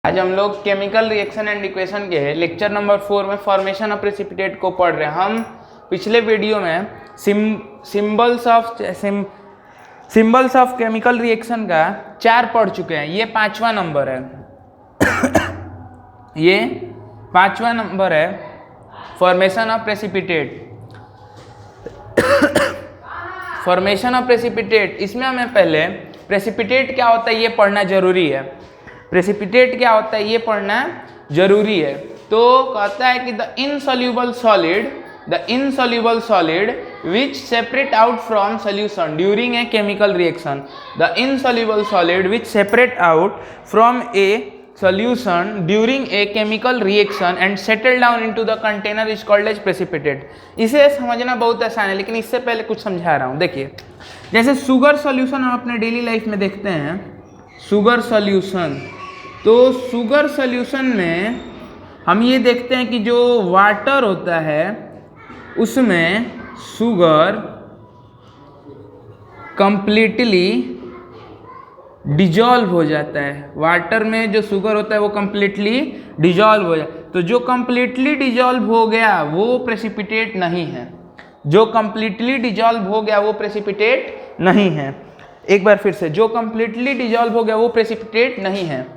आज हम लोग केमिकल रिएक्शन एंड इक्वेशन के लेक्चर नंबर 4 में फॉर्मेशन ऑफ प्रेसिपिटेट को पढ़ रहे हैं। हम पिछले वीडियो में सिंबल्स ऑफ केमिकल रिएक्शन का 4 पढ़ चुके हैं। ये 5वां नंबर है। ये 5वां नंबर है formation of precipitate. Formation of precipitate, इसमें हमें पहले प्रेसिपिटेट क्या होता है ये पढ़ना जरूरी है। प्रेसिपिटेट क्या होता है ये पढ़ना जरूरी है। तो कहता है कि the insoluble solid which separate out from solution during a chemical reaction. The insoluble solid which separate out from A solution during a chemical reaction and settle down into the container is called as precipitate। इसे समझना बहुत आसान है, लेकिन इससे पहले कुछ समझा रहा हूँ। देखिए, जैसे शुगर सॉल्यूशन हम अपने डेली लाइफ में देखते हैं, शुगर सॉल्यूशन। तो शुगर सॉल्यूशन में हम ये देखते हैं कि जो वाटर होता है उसमें शुगर कंप्लीटली डिजॉल्व हो जाता है। वाटर में जो शुगर होता है वो कंप्लीटली डिजॉल्व हो जाता है। तो जो कंप्लीटली डिजॉल्व हो गया वो प्रेसिपिटेट नहीं है। जो कंप्लीटली डिजॉल्व हो गया वो प्रेसिपिटेट नहीं है। एक बार फिर से, जो कंप्लीटली डिजॉल्व हो गया वो प्रेसिपिटेट नहीं है।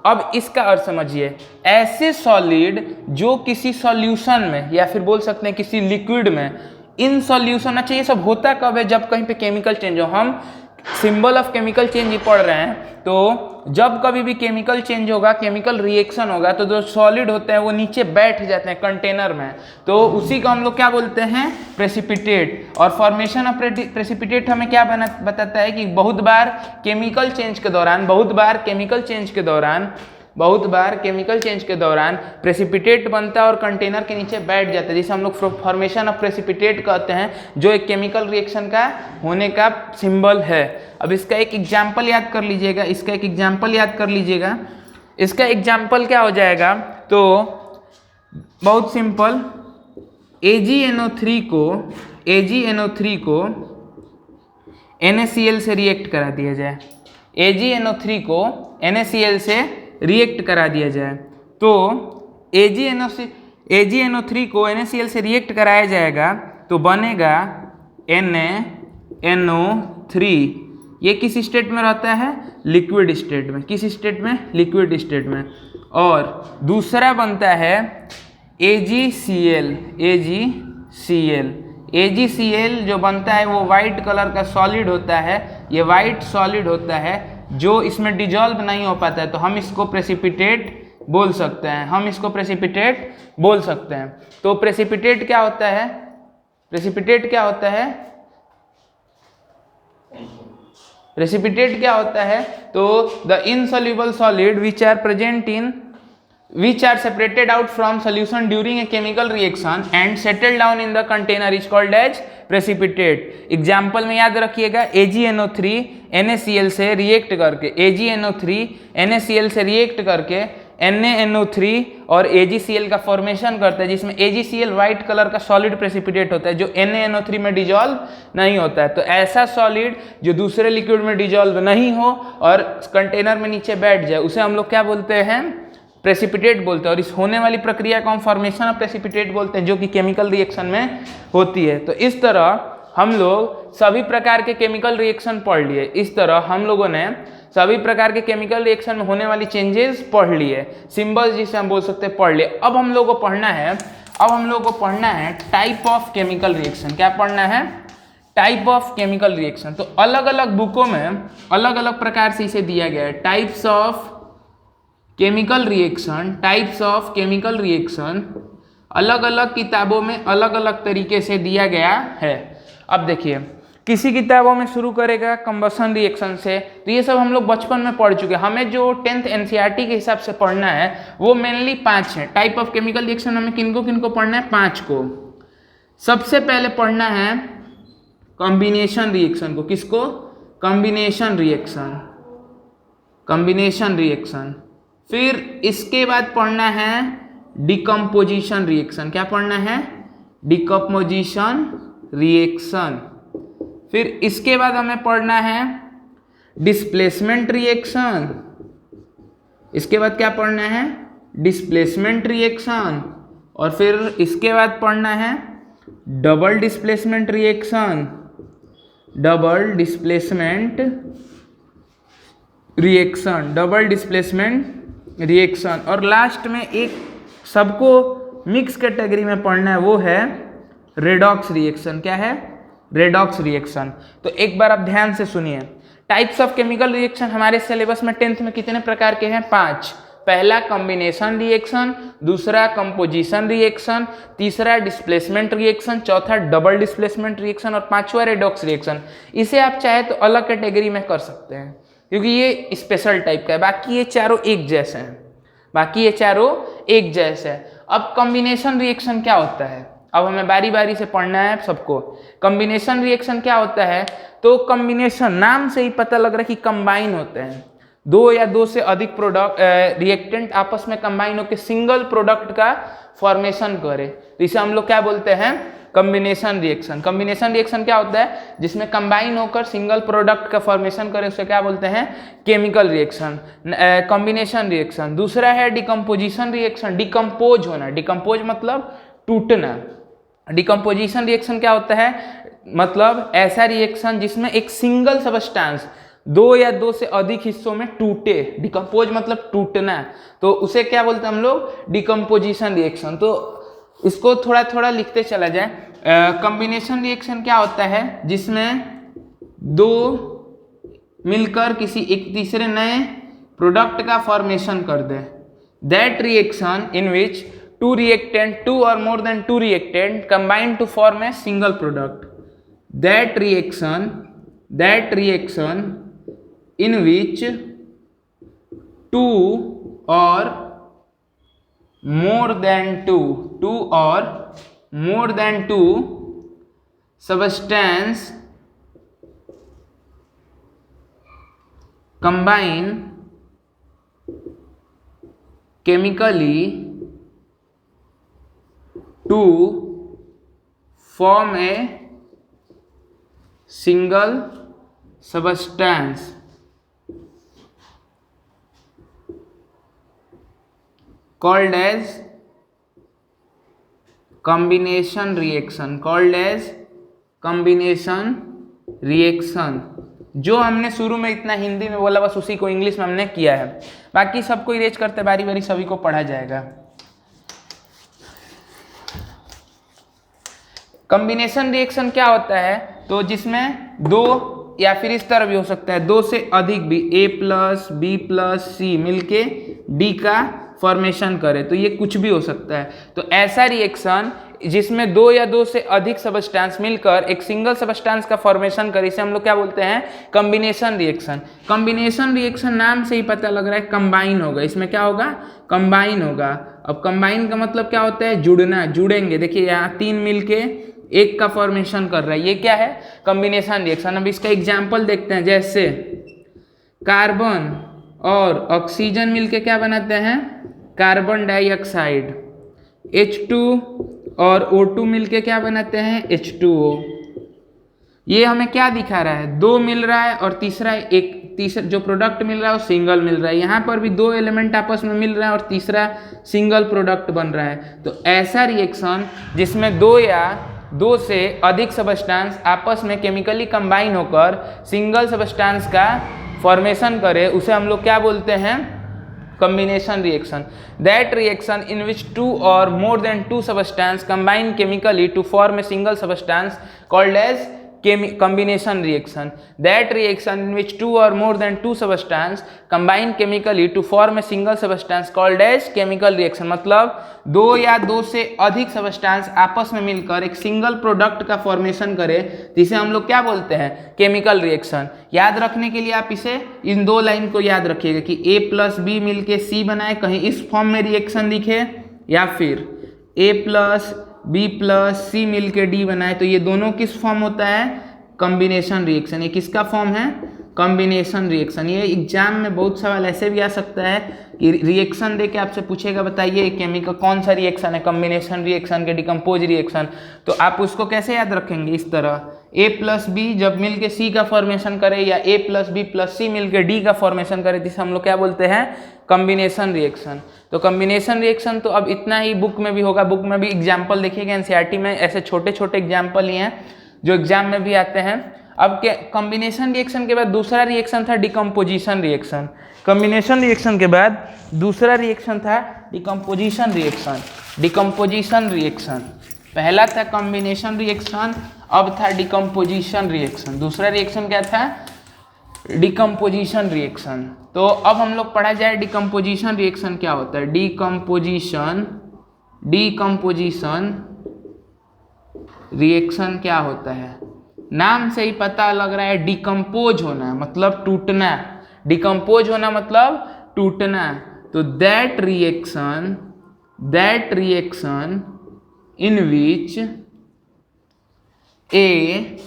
अब इसका अर्थ समझिए, ऐसे सॉलिड जो किसी सॉल्यूशन में या फिर बोल सकते हैं किसी लिक्विड में इन सॉल्यूशन, अच्छा ये सब होता कब है? जब कहीं पे केमिकल चेंज हो। हम सिंबल ऑफ केमिकल चेंज ही पढ़ रहे हैं। तो जब कभी भी केमिकल चेंज होगा, केमिकल रिएक्शन होगा, तो जो सॉलिड होते हैं वो नीचे बैठ जाते हैं कंटेनर में। तो उसी को हम लोग क्या बोलते हैं? प्रेसिपिटेट। और फॉर्मेशन ऑफ प्रेसिपिटेट हमें क्या बताता है कि बहुत बार केमिकल चेंज के दौरान प्रेसिपिटेट बनता है और कंटेनर के नीचे बैठ जाता है, जिसे हम लोग फॉर्मेशन ऑफ प्रेसिपिटेट कहते हैं, जो एक केमिकल रिएक्शन का होने का सिंबल है। अब इसका एक एग्जाम्पल याद कर लीजिएगा। इसका एग्जाम्पल क्या हो जाएगा? तो बहुत सिंपल, AgNO3 को NaCl से रिएक्ट करा दिया जाए। AgNO3 को NaCl से रिएक्ट करा दिया जाए। तो AgNO3 को NaCl से रिएक्ट कराया जाएगा तो बनेगा NaNO3। ये किस स्टेट में रहता है? लिक्विड स्टेट में। किस स्टेट में? लिक्विड स्टेट में। और दूसरा बनता है AgCl जो बनता है वो वाइट कलर का सॉलिड होता है। ये वाइट सॉलिड होता है जो इसमें डिजॉल्व नहीं हो पाता है, तो हम इसको प्रेसिपिटेट बोल सकते हैं। तो प्रेसिपिटेट क्या होता है? प्रेसिपिटेट क्या होता है? तो the insoluble solid which are separated out from solution during a chemical reaction and settle down in the container is called as precipitate। Example में याद रखिएगा, AgNO3 NaCl से रिएक्ट करके NaNO3 और AgCl का फॉर्मेशन करता है, जिसमें AgCl वाइट कलर का सॉलिड प्रेसिपिटेट होता है जो NaNO3 में डिजॉल्व नहीं होता है। तो ऐसा सॉलिड जो दूसरे लिक्विड में डिजॉल्व नहीं हो और कंटेनर में नीचे बैठ जाए, उसे हम लोग क्या बोलते हैं? प्रेसिपिटेट बोलते हैं। और इस होने वाली प्रक्रिया को हम फॉर्मेशन ऑफ प्रेसिपिटेट बोलते हैं, जो कि केमिकल रिएक्शन में होती है। तो इस तरह हम लोग सभी प्रकार के केमिकल रिएक्शन पढ़ लिए। इस तरह हम लोगों ने सभी प्रकार के केमिकल रिएक्शन में होने वाली चेंजेस पढ़ लिए, सिंबल्स जिसे हम बोल सकते हैं पढ़ लिए। अब हम लोगों को पढ़ना है टाइप ऑफ केमिकल रिएक्शन। क्या पढ़ना है? Type of chemical reaction. तो अलग अलग बुकों में अलग अलग प्रकार से इसे दिया गया है। टाइप्स ऑफ केमिकल रिएक्शन अलग अलग किताबों में अलग अलग तरीके से दिया गया है। अब देखिए, किसी किताबों में शुरू करेगा कंबशन रिएक्शन से, तो ये सब हम लोग बचपन में पढ़ चुके हैं। हमें जो 10th NCERT के हिसाब से पढ़ना है वो मेनली 5 है। टाइप ऑफ केमिकल रिएक्शन हमें किनको पढ़ना है? 5 को। सबसे पहले पढ़ना है कॉम्बिनेशन रिएक्शन को। किसको? Combination reaction. फिर इसके बाद पढ़ना है डिकम्पोजिशन रिएक्शन। क्या पढ़ना है? Decomposition reaction. फिर इसके बाद हमें पढ़ना है डिस्प्लेसमेंट रिएक्शन। इसके बाद क्या पढ़ना है, डिस्प्लेसमेंट रिएक्शन, और फिर इसके बाद पढ़ना है double displacement reaction, double displacement reaction, double displacement reaction, और लास्ट में एक सबको मिक्स कैटेगरी में पढ़ना है, वो है रेडॉक्स रिएक्शन। क्या है, रेडॉक्स रिएक्शन। तो एक बार आप ध्यान से सुनिए, टाइप्स ऑफ केमिकल रिएक्शन हमारे सिलेबस में 10th में कितने प्रकार के हैं, 5। पहला कॉम्बिनेशन रिएक्शन, दूसरा कंपोजिशन रिएक्शन, तीसरा डिस्प्लेसमेंट रिएक्शन, चौथा डबल डिस्प्लेसमेंट रिएक्शन और पांचवा रेडॉक्स रिएक्शन। इसे आप चाहे तो अलग कैटेगरी में कर सकते हैं क्योंकि ये स्पेशल टाइप का है, बाकी ये चारों एक जैसे हैं, बाकी ये चारों एक जैसे हैं। अब कॉम्बिनेशन रिएक्शन क्या होता है, अब हमें बारी बारी से पढ़ना है सबको। कॉम्बिनेशन रिएक्शन क्या होता है, तो कॉम्बिनेशन नाम से ही पता लग रहा है कि कंबाइन होते हैं, दो या दो से अधिक प्रोडक्ट रिएक्टेंट आपस में कंबाइन होकर सिंगल प्रोडक्ट का फॉर्मेशन करे, तो इसे हम लोग क्या बोलते हैं, कॉम्बिनेशन रिएक्शन। कॉम्बिनेशन रिएक्शन क्या होता है, जिसमें कंबाइन होकर सिंगल प्रोडक्ट का फॉर्मेशन करे, उसे क्या बोलते हैं, केमिकल रिएक्शन, कॉम्बिनेशन रिएक्शन। दूसरा है डिकम्पोजिशन रिएक्शन, डिकम्पोज होना, डिकम्पोज मतलब टूटना। डिकम्पोजिशन रिएक्शन क्या होता है, मतलब ऐसा रिएक्शन जिसमें एक सिंगल सबस्टेंस दो या दो से अधिक हिस्सों में टूटे, डिकम्पोज मतलब टूटना, तो उसे क्या बोलते हैं हम लोग, डिकम्पोजिशन रिएक्शन। तो इसको थोड़ा थोड़ा लिखते चला जाए। कॉम्बिनेशन रिएक्शन क्या होता है, जिसमें दो मिलकर किसी एक तीसरे नए प्रोडक्ट का फॉर्मेशन कर दे, that reaction in which two reactant, two or more than two reactant combine to form a single product. That reaction in which two or more than two substance combine chemically to form a single substance called as combination reaction, जो हमने शुरू में इतना हिंदी में बोला बस उसी को इंग्लिश में हमने किया है, बाकी सबको इरेज करते बारी बारी सभी को पढ़ा जाएगा। कॉम्बिनेशन रिएक्शन क्या होता है, तो जिसमें दो या फिर इस तरह भी हो सकता है, दो से अधिक भी A+B+C मिलके D का फॉर्मेशन करे, तो ये कुछ भी हो सकता है। तो ऐसा रिएक्शन जिसमें दो या दो से अधिक सबस्टेंस मिलकर एक सिंगल सबस्टेंस का फॉर्मेशन करे, इसे हम लोग क्या बोलते हैं, कॉम्बिनेशन रिएक्शन। कॉम्बिनेशन रिएक्शन नाम से ही पता लग रहा है कंबाइन होगा, इसमें क्या होगा, कंबाइन होगा। अब कंबाइन का मतलब क्या होता है, जुड़ना, जुड़ेंगे। देखिए यहाँ 3 मिलके एक का फॉर्मेशन कर रहा है, ये क्या है, कॉम्बिनेशन रिएक्शन। अब इसका एग्जाम्पल देखते हैं, जैसे कार्बन और ऑक्सीजन मिलके क्या बनाते हैं, कार्बन डाइऑक्साइड। H2 और O2 मिलके क्या बनाते हैं, H2O। ये हमें क्या दिखा रहा है, दो मिल रहा है और तीसरा जो प्रोडक्ट मिल रहा है वो सिंगल मिल रहा है। यहाँ पर भी दो एलिमेंट आपस में मिल रहा है और तीसरा सिंगल प्रोडक्ट बन रहा है। तो ऐसा रिएक्शन जिसमें दो या दो से अधिक सबस्टेंस आपस में केमिकली कंबाइन होकर सिंगल सबस्टेंस का फॉर्मेशन करे, उसे हम लोग क्या बोलते हैं, combination reaction. That reaction in which two or more than two substances combine chemically to form a single substance called as combination reaction. That reaction in which two or more than two substances combine chemically to form a single substance called as chemical reaction. मतलब दो या दो से अधिक substance आपस में मिलकर एक सिंगल प्रोडक्ट का फॉर्मेशन करे, जिसे हम लोग क्या बोलते हैं, केमिकल रिएक्शन। याद रखने के लिए आप इसे इन दो लाइन को याद रखिएगा कि A+B मिलके C बनाए, कहीं इस फॉर्म में रिएक्शन दिखे, या फिर A+B+C मिलके D बनाए, तो ये दोनों किस फॉर्म होता है, कॉम्बिनेशन रिएक्शन। ये किसका फॉर्म है, कॉम्बिनेशन रिएक्शन। ये एग्जाम में बहुत सवाल ऐसे भी आ सकता है कि रिएक्शन देके आपसे पूछेगा, बताइए केमिकल कौन सा रिएक्शन है, कॉम्बिनेशन रिएक्शन के डिकम्पोज रिएक्शन। तो आप उसको कैसे याद रखेंगे, इस तरह A+B जब मिलके C का फॉर्मेशन करे या A+B+C मिलके D का फॉर्मेशन करे, जिसे हम लोग क्या बोलते हैं, कॉम्बिनेशन रिएक्शन। तो कॉम्बिनेशन रिएक्शन तो अब इतना ही बुक में भी होगा, बुक में भी एग्जाम्पल देखिएगा, एनसीईआरटी में ऐसे छोटे छोटे एग्जाम्पल ही हैं जो एग्जाम में भी आते हैं। अब कॉम्बिनेशन रिएक्शन के बाद दूसरा रिएक्शन था डिकम्पोजिशन रिएक्शन। कॉम्बिनेशन रिएक्शन के बाद दूसरा रिएक्शन था डिकम्पोजिशन रिएक्शन। डिकम्पोजिशन रिएक्शन पहला था कॉम्बिनेशन रिएक्शन, अब था डिकम्पोजिशन रिएक्शन। दूसरा रिएक्शन क्या था? Decomposition reaction. तो अब हम लोग पढ़ा जाए डिकम्पोजिशन रिएक्शन क्या होता है। डिकम्पोजिशन रिएक्शन क्या होता है? नाम से ही पता लग रहा है, डिकम्पोज होना मतलब टूटना। डिकम्पोज होना मतलब टूटना। तो that reaction in which a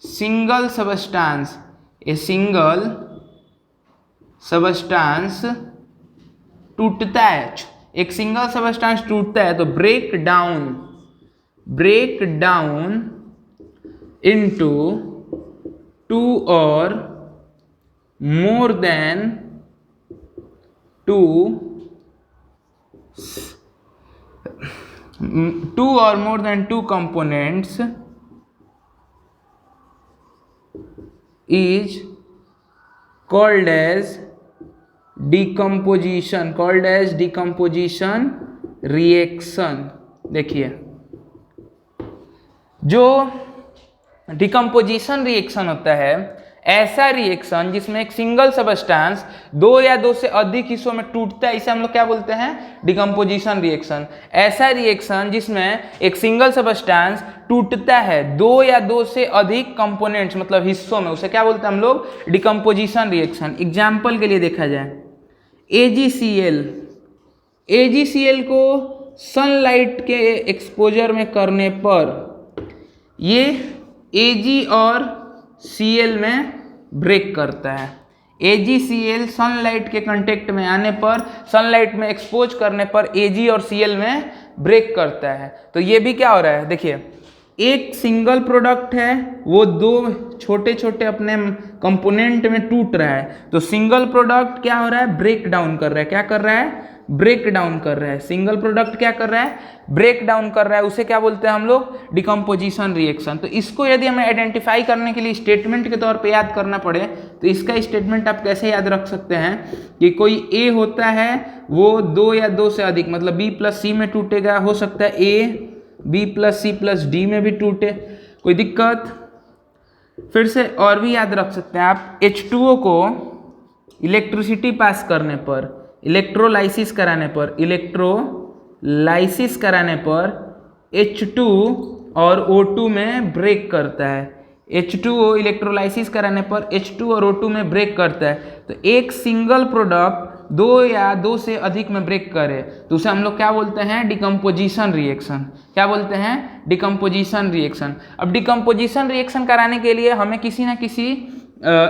single substance टूटता है, एक सिंगल सबस्टांस टूटता है तो break down into two or more than two components is called as decomposition reaction। देखिए जो डिकम्पोजिशन रिएक्शन होता है, ऐसा रिएक्शन जिसमें एक सिंगल सबस्टांस दो या दो से अधिक हिस्सों में टूटता है, इसे हम लोग क्या बोलते हैं? Decomposition reaction. ऐसा रिएक्शन जिसमें एक सिंगल सबस्टांस टूटता है दो या दो से अधिक कंपोनेंट्स मतलब हिस्सों में, उसे क्या बोलते हैं हम लोग? Decomposition reaction. एग्जाम्पल के लिए देखा जाए AgCl को सनलाइट के एक्सपोजर में करने पर ये Ag और Cl में ब्रेक करता है। AgCl सनलाइट के कांटेक्ट में आने पर, सनलाइट में एक्सपोज करने पर Ag और Cl में ब्रेक करता है। तो ये भी क्या हो रहा है? देखिए एक सिंगल प्रोडक्ट है, वो दो छोटे छोटे अपने कंपोनेंट में टूट रहा है, तो सिंगल प्रोडक्ट क्या हो रहा है? ब्रेक डाउन कर रहा है। क्या कर रहा है? ब्रेक डाउन कर रहा है। सिंगल प्रोडक्ट क्या कर रहा है? ब्रेक डाउन कर रहा है। उसे क्या बोलते हैं हम लोग? Decomposition reaction. तो इसको यदि हमें आइडेंटिफाई करने के लिए स्टेटमेंट के तौर पे याद करना पड़े तो इसका स्टेटमेंट आप कैसे याद रख सकते हैं कि कोई ए होता है वो दो या दो से अधिक मतलब बी प्लस सी में टूटेगा, हो सकता है A B plus C plus D में भी टूटे, कोई दिक्कत? फिर से और भी याद रख सकते हैं आप, H2O को इलेक्ट्रिसिटी पास करने पर, इलेक्ट्रोलाइसिस कराने पर H2 और O2 में ब्रेक करता है। H2O इलेक्ट्रोलाइसिस कराने पर H2 और O2 में ब्रेक करता है। तो एक सिंगल प्रोडक्ट दो या दो से अधिक में ब्रेक करे तो उसे हम लोग क्या बोलते हैं? Decomposition reaction. क्या बोलते हैं? Decomposition reaction. अब डिकम्पोजिशन रिएक्शन कराने के लिए हमें किसी ना किसी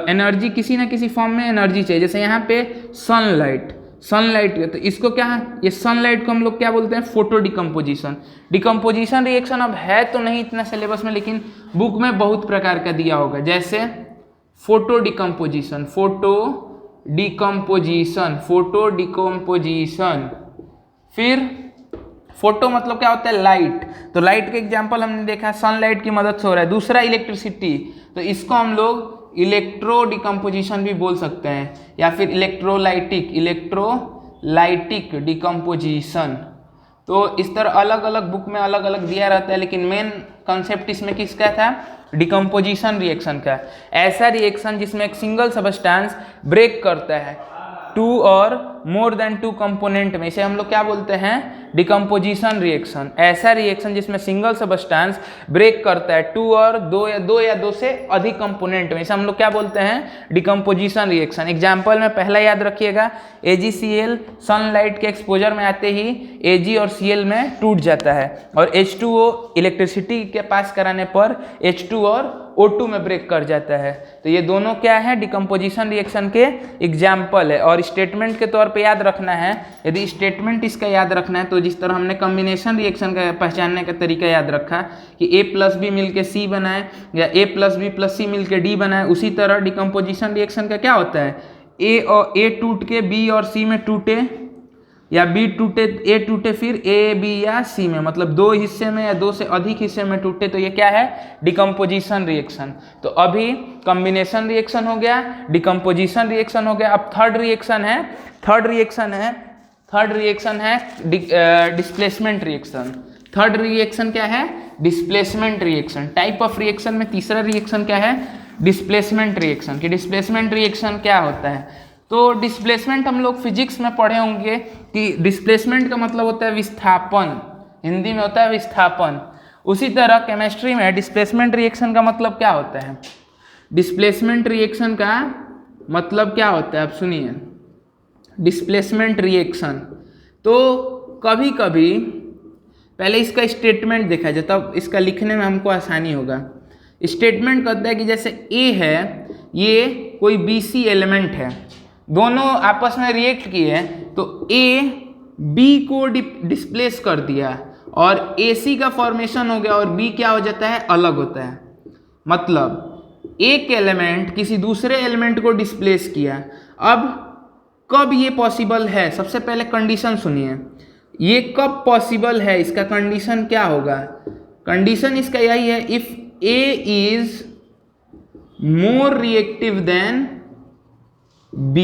एनर्जी, किसी ना किसी फॉर्म में एनर्जी चाहिए। जैसे यहाँ पे सनलाइट, तो इसको क्या है? ये सनलाइट को हम लोग क्या बोलते हैं? Photo decomposition. डिकम्पोजिशन रिएक्शन अब है तो नहीं इतना सिलेबस में, लेकिन बुक में बहुत प्रकार का दिया होगा, जैसे फोटो डिकम्पोजिशन, फिर फोटो मतलब क्या होता है? लाइट। तो लाइट के एग्जांपल हमने देखा सनलाइट की मदद से हो रहा है। दूसरा इलेक्ट्रिसिटी, तो इसको हम लोग इलेक्ट्रो डिकम्पोजिशन भी बोल सकते हैं, या फिर इलेक्ट्रोलाइटिक डिकम्पोजिशन। तो इस तरह अलग अलग बुक में अलग अलग दिया रहता है, लेकिन मेन कॉन्सेप्ट इसमें किसका था? डिकम्पोजिशन रिएक्शन का। ऐसा रिएक्शन जिसमें एक सिंगल सबस्टेंस ब्रेक करता है टू और मोर देन टू कंपोनेंट में, इसे हम लोग क्या बोलते हैं? Decomposition reaction. ऐसा रिएक्शन जिसमें सिंगल सबस्टेंस ब्रेक करता है टू और दो या दो से अधिक कंपोनेंट में, इसे हम लोग क्या बोलते हैं? Decomposition reaction. एग्जाम्पल में पहला याद रखिएगा, AgCl सनलाइट के एक्सपोजर में आते ही Ag और Cl में टूट जाता है, और H2O इलेक्ट्रिसिटी के पास कराने पर H2 और O2 में ब्रेक कर जाता है। तो ये दोनों क्या है? डिकम्पोजिशन रिएक्शन के एग्जाम्पल है। और स्टेटमेंट के तौर पे याद रखना है, यदि स्टेटमेंट इसका याद रखना है तो जिस तरह हमने कॉम्बिनेशन रिएक्शन का पहचानने का तरीका याद रखा कि A प्लस बी मिल के सी बनाए या A प्लस बी प्लस सी मिल के डी बनाए, उसी तरह डिकम्पोजिशन रिएक्शन का क्या होता है? ए टूट के बी और सी में टूटे, या बी टूटे ए टूटे फिर ए बी या सी में, मतलब दो हिस्से में या दो से अधिक हिस्से में टूटे, तो ये क्या है, डिकम्पोजिशन रिएक्शन। तो अभी कॉम्बिनेशन रिएक्शन हो गया, डिकम्पोजिशन रिएक्शन हो गया। अब थर्ड रिएक्शन है डिस्प्लेसमेंट रिएक्शन। थर्ड रिएक्शन क्या है, displacement reaction. Type of reaction में तीसरा रिएक्शन क्या है, डिस्प्लेसमेंट रिएक्शन। कि डिस्प्लेसमेंट रिएक्शन क्या होता है, तो डिस्प्लेसमेंट हम लोग फिजिक्स में पढ़े होंगे कि डिस्प्लेसमेंट का मतलब होता है विस्थापन, हिंदी में होता है विस्थापन। उसी तरह केमिस्ट्री में डिस्प्लेसमेंट रिएक्शन का मतलब क्या होता है, डिस्प्लेसमेंट रिएक्शन का मतलब क्या होता है, आप सुनिए। डिस्प्लेसमेंट रिएक्शन, तो कभी कभी पहले इसका स्टेटमेंट देखा जाए तब इसका लिखने में हमको आसानी होगा। स्टेटमेंट कहता है कि जैसे ए है, ये कोई BC एलिमेंट है, दोनों आपस में रिएक्ट किए हैं, तो ए बी को डिस्प्लेस कर दिया और AC का फॉर्मेशन हो गया और बी क्या हो जाता है, अलग होता है। मतलब एक एलिमेंट किसी दूसरे एलिमेंट को डिस्प्लेस किया। अब कब ये पॉसिबल है, सबसे पहले कंडीशन सुनिए, ये कब पॉसिबल है, इसका कंडीशन क्या होगा। कंडीशन इसका यही है, if A is more reactive than B।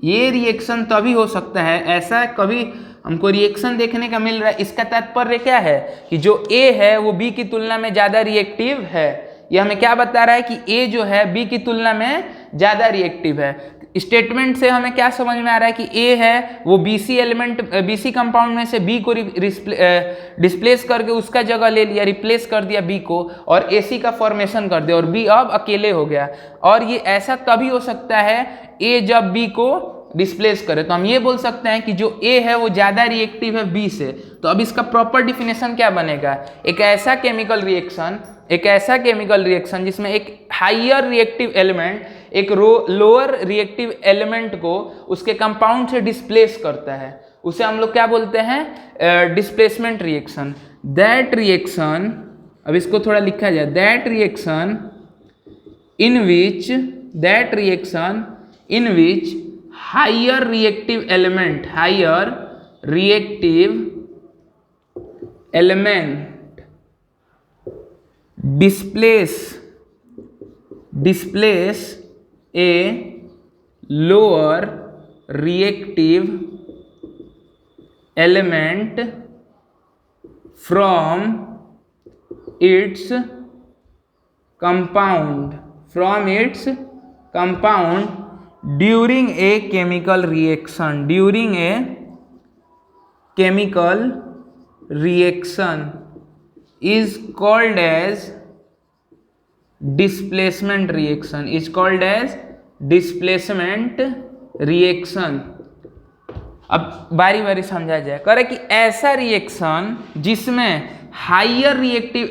ये रिएक्शन तभी हो सकता है, ऐसा कभी हमको रिएक्शन देखने का मिल रहा है, इसका तात्पर्य क्या है कि जो A है वो B की तुलना में ज़्यादा रिएक्टिव है। यह हमें क्या बता रहा है कि A जो है B की तुलना में ज़्यादा रिएक्टिव है। स्टेटमेंट से हमें क्या समझ में आ रहा है कि A है वो BC कंपाउंड में से B को डिस्प्लेस करके उसका जगह ले लिया, रिप्लेस कर दिया B को, और AC का फॉर्मेशन कर दिया और B अब अकेले हो गया। और ये ऐसा तभी हो सकता है A जब B को डिस्प्लेस करे, तो हम ये बोल सकते हैं कि जो A है वो ज़्यादा रिएक्टिव है B से। तो अब इसका प्रॉपर डिफिनेशन क्या बनेगा, एक ऐसा केमिकल रिएक्शन जिसमें एक हाइयर रिएक्टिव एलिमेंट एक लोअर रिएक्टिव एलिमेंट को उसके कंपाउंड से डिस्प्लेस करता है, उसे हम लोग क्या बोलते हैं, डिस्प्लेसमेंट रिएक्शन। दैट रिएक्शन, अब इसको थोड़ा लिखा जाए, that reaction in which higher reactive element displace a lower reactive element from its compound during a chemical reaction is called as displacement reaction। अब बारी बारी समझा जाए, करे कि ऐसा रिएक्शन जिसमें higher reactive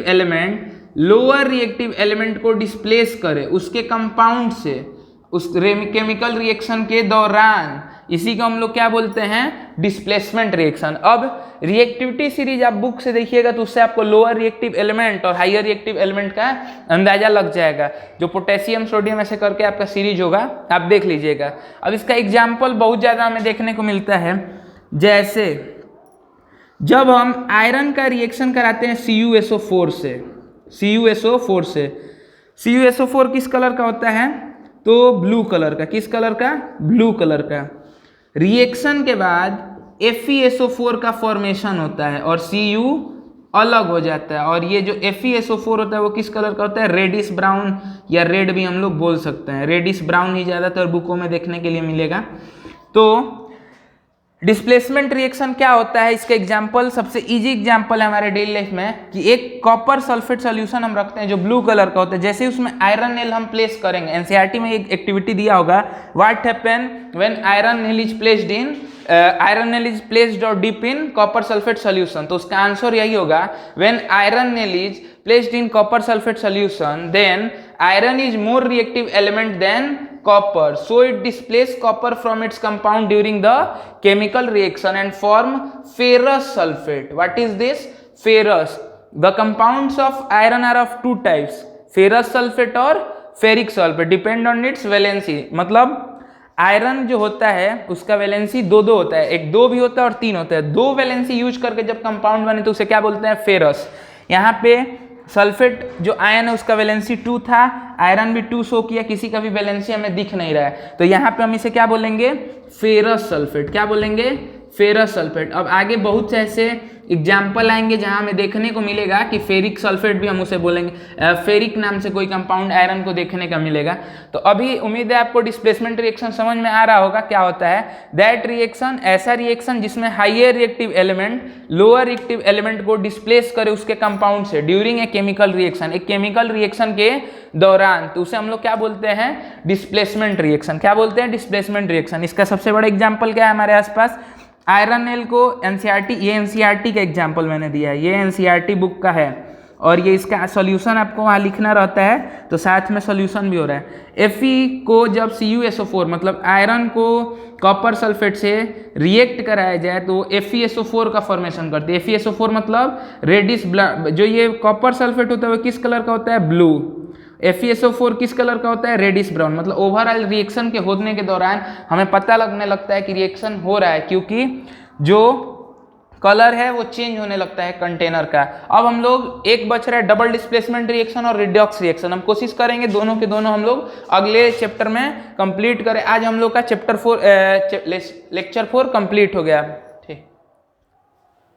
element lower reactive element को डिस्प्लेस करे उसके कंपाउंड से उस केमिकल रिएक्शन के दौरान, इसी को हम लोग क्या बोलते हैं, डिस्प्लेसमेंट रिएक्शन। अब रिएक्टिविटी सीरीज आप बुक से देखिएगा तो उससे आपको लोअर रिएक्टिव एलिमेंट और हाइयर रिएक्टिव एलिमेंट का अंदाजा लग जाएगा, जो पोटेशियम सोडियम ऐसे करके आपका सीरीज होगा, आप देख लीजिएगा। अब इसका एग्जाम्पल बहुत ज़्यादा हमें देखने को मिलता है, जैसे जब हम आयरन का रिएक्शन कराते हैं CuSO4 से। CuSO4 किस कलर का होता है, तो ब्लू कलर का। किस कलर का, ब्लू कलर का। रिएक्शन के बाद FeSO4 का फॉर्मेशन होता है और Cu अलग हो जाता है, और ये जो FeSO4 होता है वो किस कलर का होता है, रेडिश ब्राउन, या रेड भी हम लोग बोल सकते हैं। रेडिश ब्राउन ही ज़्यादातर बुकों में देखने के लिए मिलेगा। तो डिस्प्लेसमेंट रिएक्शन क्या होता है, इसका एग्जांपल, सबसे इजी एग्जांपल है हमारे डेली लाइफ में कि एक कॉपर सल्फेट सॉल्यूशन हम रखते हैं जो ब्लू कलर का होता है, जैसे उसमें आयरन नेल हम प्लेस करेंगे। एनसीईआरटी में एक एक्टिविटी दिया होगा, what happen when iron nail is placed और dip in copper sulphate solution. तो उसका आंसर यही होगा, when iron nail is placed in copper sulphate solution then iron is more reactive element than copper, so it displaces copper from its compound during the chemical reaction and form ferrous sulfate. What is this? Ferrous. The compounds of iron are of two types, ferrous sulfate or ferric sulphate depend on it's valency, मतलब iron जो होता है उसका valency दो दो होता है, एक 2 भी होता है और 3 होता है। 2 वैलेंसी यूज करके जब कंपाउंड बने तो उसे क्या बोलते हैं, फेरस। यहाँ पे सल्फेट जो आयन है उसका वैलेंसी 2 था, आयरन भी 2 शो किया, किसी का भी वैलेंसी हमें दिख नहीं रहा है, तो यहाँ पे हम इसे क्या बोलेंगे, फेरस सल्फेट। क्या बोलेंगे, फेरस सल्फेट। अब आगे बहुत से ऐसे एग्जाम्पल आएंगे जहां हमें देखने को मिलेगा कि फेरिक सल्फेट भी हम उसे बोलेंगे, फेरिक नाम से कोई कंपाउंड आयरन को देखने का मिलेगा। तो अभी उम्मीद है आपको डिस्प्लेसमेंट रिएक्शन समझ में आ रहा होगा क्या होता है। दैट रिएक्शन, ऐसा रिएक्शन जिसमें higher reactive element lower reactive element को डिस्प्लेस करे उसके कंपाउंड से ड्यूरिंग ए केमिकल रिएक्शन, एक केमिकल रिएक्शन के दौरान, तो उसे हम लोग क्या बोलते हैं, डिस्प्लेसमेंट रिएक्शन। क्या बोलते हैं, डिस्प्लेसमेंट रिएक्शन। इसका सबसे बड़ा एग्जाम्पल क्या है हमारे आसपास, आयरन एल को एनसीईआरटी, ये एनसीईआरटी का एग्जाम्पल मैंने दिया है, ये एनसीईआरटी बुक का है और ये इसका सॉल्यूशन आपको वहाँ लिखना रहता है, तो साथ में सॉल्यूशन भी हो रहा है। Fe को जब CuSO4 मतलब आयरन को कॉपर सल्फेट से रिएक्ट कराया जाए तो FeSO4 का फॉर्मेशन करती है। FeSO4 मतलब रेडिश ब्लड, जो ये कॉपर सल्फेट होता है वो किस कलर का होता है, ब्लू। FeSO4 किस कलर का होता है, रेडिश ब्राउन। मतलब ओवरऑल रिएक्शन के होने के दौरान हमें पता लगने लगता है कि रिएक्शन हो रहा है, क्योंकि जो कलर है वो चेंज होने लगता है कंटेनर का। अब हम लोग एक बच रहा है डबल डिस्प्लेसमेंट रिएक्शन और रिडॉक्स रिएक्शन, हम कोशिश करेंगे दोनों के दोनों हम लोग अगले चैप्टर में कंप्लीट करें। आज हम लोग का चैप्टर 4 लेक्चर 4 कंप्लीट हो गया।